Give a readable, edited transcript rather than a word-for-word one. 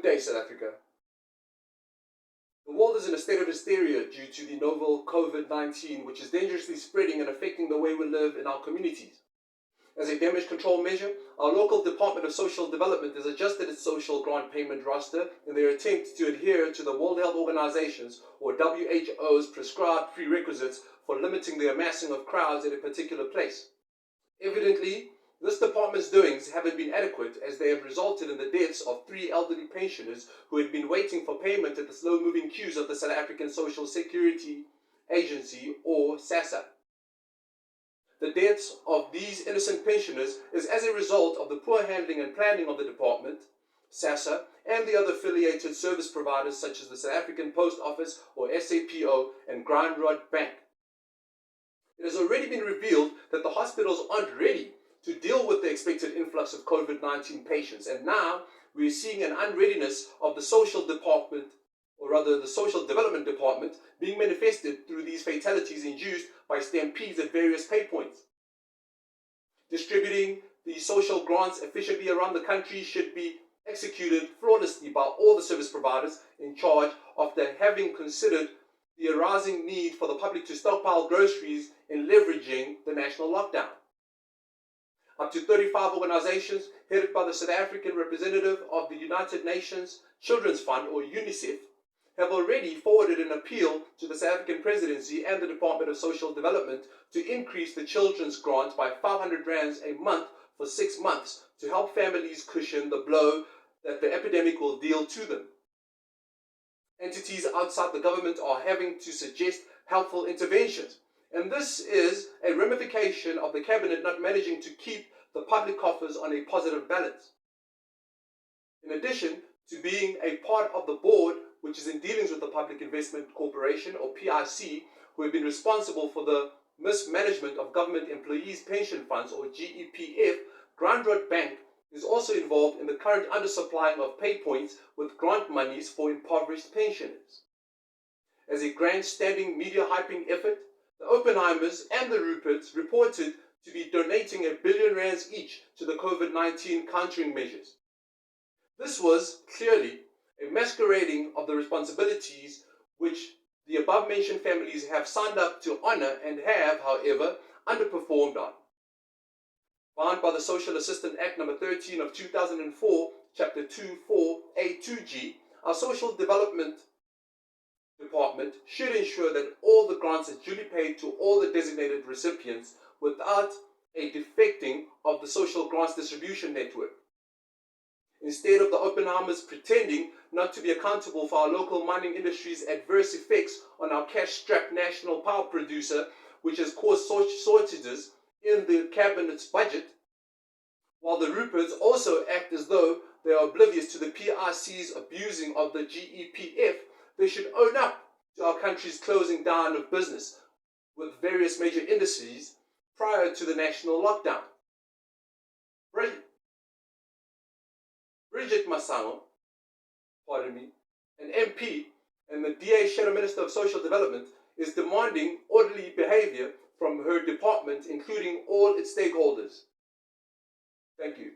day, South Africa. The world is in a state of hysteria due to the novel COVID-19, which is dangerously spreading and affecting the way we live in our communities. As a damage control measure, our local Department of Social Development has adjusted its social grant payment roster in their attempt to adhere to the World Health Organization's or WHO's prescribed prerequisites for limiting the amassing of crowds at a particular place. Evidently, this department's doings haven't been adequate, as they have resulted in the deaths of 3 elderly pensioners who had been waiting for payment at the slow-moving queues of the South African Social Security Agency, or SASSA. The deaths of these innocent pensioners is as a result of the poor handling and planning of the department, SASSA, and the other affiliated service providers such as the South African Post Office, or SAPO, and Grindrod Bank. It has already been revealed that the hospitals aren't ready to deal with the expected influx of COVID-19 patients, and now we are seeing an unreadiness of the social department, or rather the social development department, being manifested through these fatalities induced by stampedes at various pay points. Distributing the social grants efficiently around the country should be executed flawlessly by all the service providers in charge after having considered the arising need for the public to stockpile groceries in leveraging the national lockdown. Up to 35 organizations headed by the South African representative of the United Nations Children's Fund, or UNICEF, have already forwarded an appeal to the South African Presidency and the Department of Social Development to increase the children's grant by 500 rands a month for 6 months to help families cushion the blow that the epidemic will deal to them. Entities outside the government are having to suggest helpful interventions, and this is a ramification of the Cabinet not managing to keep the public coffers on a positive balance. In addition to being a part of the board, which is in dealings with the Public Investment Corporation, or PIC, who have been responsible for the mismanagement of government employees' pension funds, or GEPF, Grindrod Bank is also involved in the current undersupplying of pay points with grant monies for impoverished pensioners. As a grandstanding media hyping effort, the Oppenheimers and the Ruperts reported to be donating R1 billion each to the COVID-19 countering measures. This was clearly a masquerading of the responsibilities which the above-mentioned families have signed up to honor and have, however, underperformed on. Bound by the Social Assistance Act No. 13 of 2004, Chapter 24A2G, our Social Development Department should ensure that all the grants are duly paid to all the designated recipients without a defecting of the social grants distribution network. Instead of the Oppenheimers pretending not to be accountable for our local mining industry's adverse effects on our cash-strapped national power producer, which has caused shortages in the Cabinet's budget, while the Ruperts also act as though they are oblivious to the PIC's abusing of the GEPF, they should own up to our country's closing down of business with various major industries prior to the national lockdown. Bridget Masango, an MP and the DA Shadow Minister of Social Development, is demanding orderly behavior from her department, including all its stakeholders. Thank you.